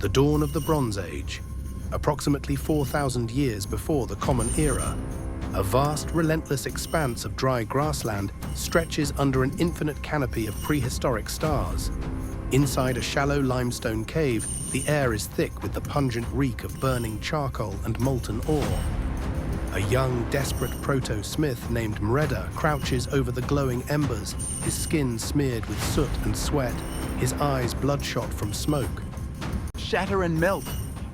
The dawn of the Bronze Age, approximately 4,000 years before the Common Era, a vast, relentless expanse of dry grassland stretches under an infinite canopy of prehistoric stars. Inside a shallow limestone cave, the air is thick with the pungent reek of burning charcoal and molten ore. A young, desperate proto-smith named Mreda crouches over the glowing embers, his skin smeared with soot and sweat, his eyes bloodshot from smoke. Shatter and melt!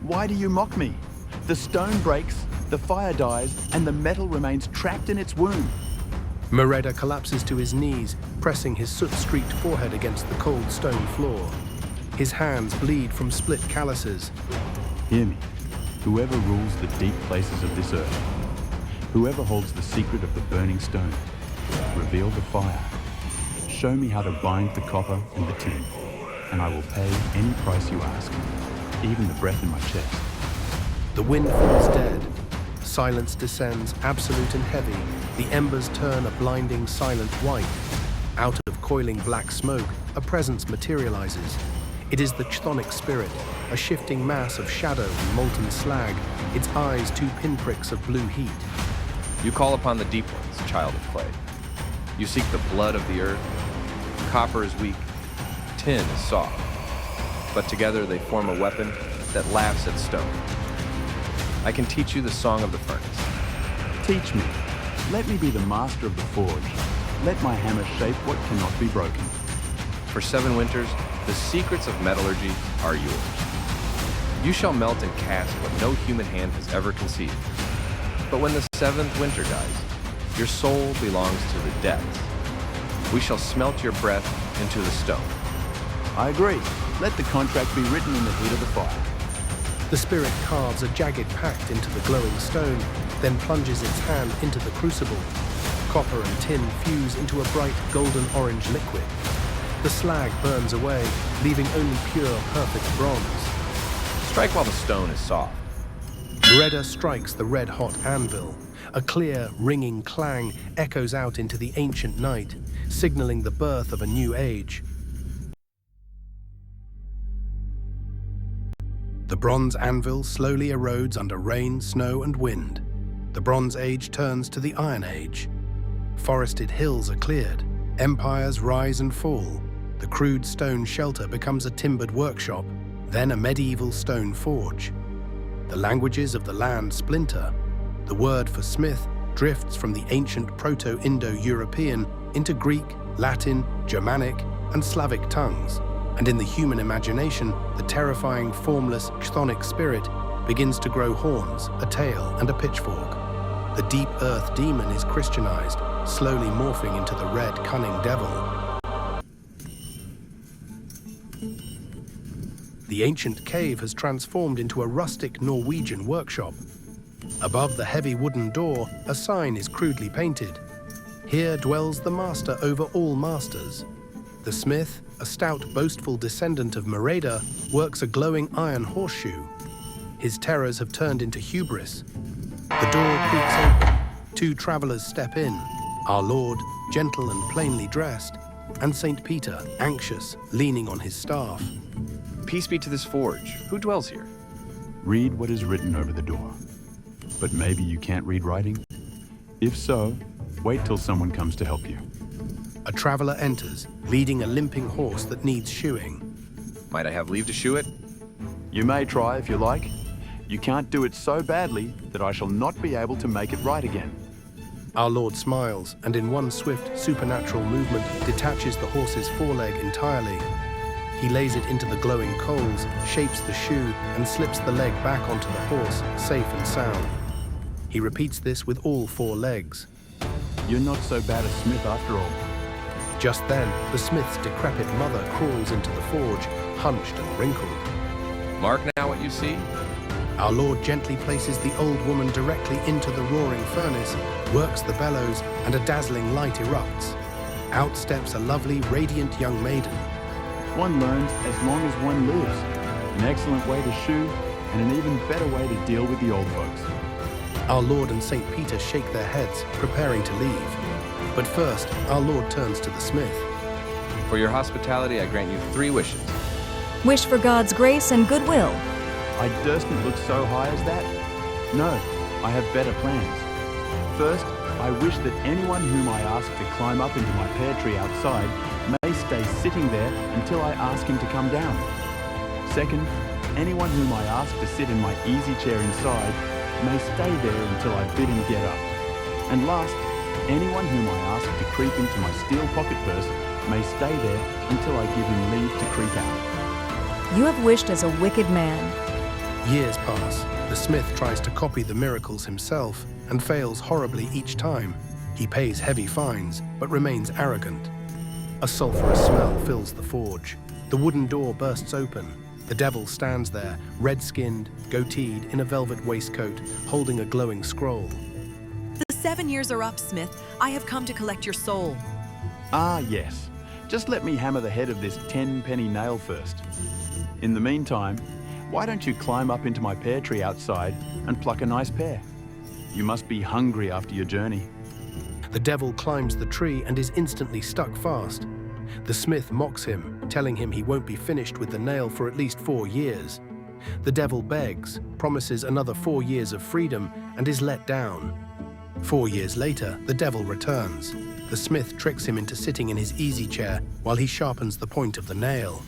Why do you mock me? The stone breaks, the fire dies, and the metal remains trapped in its womb. Mreda collapses to his knees, pressing his soot-streaked forehead against the cold stone floor. His hands bleed from split calluses. Hear me, whoever rules the deep places of this earth, whoever holds the secret of the burning stone, reveal the fire. Show me how to bind the copper and the tin, and I will pay any price you ask, even the breath in my chest. The wind falls dead. Silence descends, absolute and heavy. The embers turn a blinding, silent white. Out of coiling black smoke, a presence materializes. It is the Chthonic Spirit, a shifting mass of shadow and molten slag, its eyes two pinpricks of blue heat. You call upon the deep ones, child of clay. You seek the blood of the earth. Copper is weak, tin is soft, but together they form a weapon that laughs at stone. I can teach you the song of the furnace. Teach me. Let me be the master of the forge. Let my hammer shape what cannot be broken. For 7 winters, the secrets of metallurgy are yours. You shall melt and cast what no human hand has ever conceived. But when the 7th winter dies, your soul belongs to the depths. We shall smelt your breath into the stone. I agree. Let the contract be written in the heat of the fire. The spirit carves a jagged pact into the glowing stone, then plunges its hand into the crucible. Copper and tin fuse into a bright golden-orange liquid. The slag burns away, leaving only pure, perfect bronze. Strike while the stone is soft. Mreda strikes the red-hot anvil. A clear, ringing clang echoes out into the ancient night, signaling the birth of a new age. The bronze anvil slowly erodes under rain, snow, and wind. The Bronze Age turns to the Iron Age. Forested hills are cleared. Empires rise and fall. The crude stone shelter becomes a timbered workshop, then a medieval stone forge. The languages of the land splinter. The word for smith drifts from the ancient Proto-Indo-European into Greek, Latin, Germanic, and Slavic tongues. And in the human imagination, the terrifying, formless Chthonic Spirit begins to grow horns, a tail, and a pitchfork. The deep earth demon is Christianized, slowly morphing into the red, cunning devil. The ancient cave has transformed into a rustic Norwegian workshop. Above the heavy wooden door, a sign is crudely painted. Here dwells the master over all masters. The smith, a stout, boastful descendant of Mreda, works a glowing iron horseshoe. His terrors have turned into hubris. The door creaks open. 2 travelers step in. Our Lord, gentle and plainly dressed, and St. Peter, anxious, leaning on his staff. Peace be to this forge. Who dwells here? Read what is written over the door. But maybe you can't read writing? If so, wait till someone comes to help you. A traveler enters, leading a limping horse that needs shoeing. Might I have leave to shoe it? You may try if you like. You can't do it so badly that I shall not be able to make it right again. Our Lord smiles, and in one swift, supernatural movement, detaches the horse's foreleg entirely. He lays it into the glowing coals, shapes the shoe, and slips the leg back onto the horse, safe and sound. He repeats this with all 4 legs. You're not so bad a smith after all. Just then, the smith's decrepit mother crawls into the forge, hunched and wrinkled. Mark now what you see. Our Lord gently places the old woman directly into the roaring furnace, works the bellows, and a dazzling light erupts. Out steps a lovely, radiant young maiden. One learns as long as one lives. An excellent way to shoe, and an even better way to deal with the old folks. Our Lord and St. Peter shake their heads, preparing to leave. But first, our Lord turns to the smith. For your hospitality, I grant you 3 wishes. Wish for God's grace and goodwill. I durstn't look so high as that. No, I have better plans. First, I wish that anyone whom I ask to climb up into my pear tree outside may stay sitting there until I ask him to come down. Second, anyone whom I ask to sit in my easy chair inside may stay there until I bid him get up. And last, anyone whom I ask to creep into my steel pocket purse may stay there until I give him leave to creep out. You have wished as a wicked man. Years pass. The smith tries to copy the miracles himself and fails horribly each time. He pays heavy fines, but remains arrogant. A sulphurous smell fills the forge. The wooden door bursts open. The devil stands there, red-skinned, goateed, in a velvet waistcoat, holding a glowing scroll. The 7 years are up, Smith. I have come to collect your soul. Ah, yes. Just let me hammer the head of this 10-penny nail first. In the meantime, why don't you climb up into my pear tree outside and pluck a nice pear? You must be hungry after your journey. The devil climbs the tree and is instantly stuck fast. The smith mocks him, telling him he won't be finished with the nail for at least 4 years. The devil begs, promises another 4 years of freedom, and is let down. 4 years later, the devil returns. The smith tricks him into sitting in his easy chair while he sharpens the point of the nail.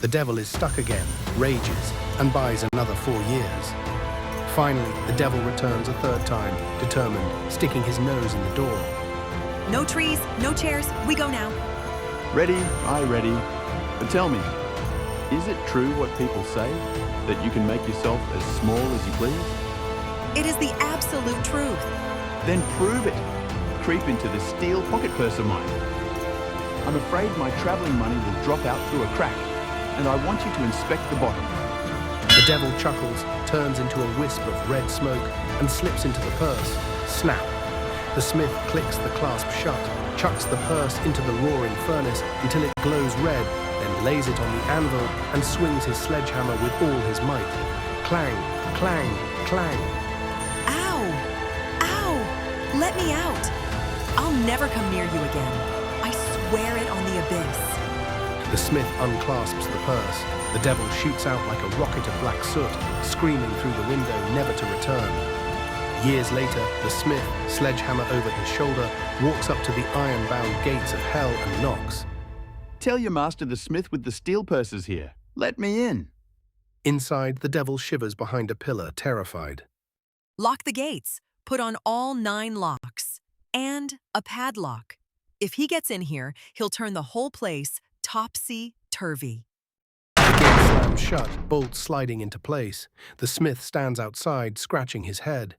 The devil is stuck again, rages, and buys another 4 years. Finally, the devil returns a third time, determined, sticking his nose in the door. No trees, no chairs. We go now. Ready, aye ready. But tell me, is it true what people say, that you can make yourself as small as you please? It is the absolute truth. Then prove it. Creep into this steel pocket purse of mine. I'm afraid my travelling money will drop out through a crack, and I want you to inspect the bottom. The devil chuckles, turns into a wisp of red smoke, and slips into the purse. Snap! The smith clicks the clasp shut, chucks the purse into the roaring furnace until it glows red, then lays it on the anvil and swings his sledgehammer with all his might. Clang, clang, clang. Ow! Ow! Let me out. I'll never come near you again. I swear it on the abyss. The smith unclasps the purse. The devil shoots out like a rocket of black soot, screaming through the window, never to return. Years later, the smith, sledgehammer over his shoulder, walks up to the iron-bound gates of hell and knocks. Tell your master the smith with the steel purse is here. Let me in. Inside, the devil shivers behind a pillar, terrified. Lock the gates. Put on all 9 locks. And a padlock. If he gets in here, he'll turn the whole place topsy-turvy. The gate slams shut, bolts sliding into place. The smith stands outside, scratching his head.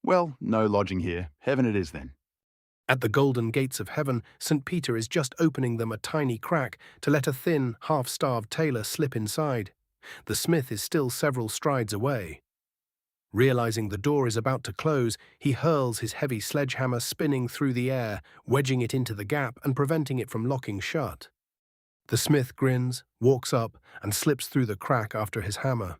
Well, no lodging here. Heaven it is then. At the golden gates of heaven, St. Peter is just opening them a tiny crack to let a thin, half-starved tailor slip inside. The smith is still several strides away. Realizing the door is about to close, he hurls his heavy sledgehammer spinning through the air, wedging it into the gap and preventing it from locking shut. The smith grins, walks up, and slips through the crack after his hammer.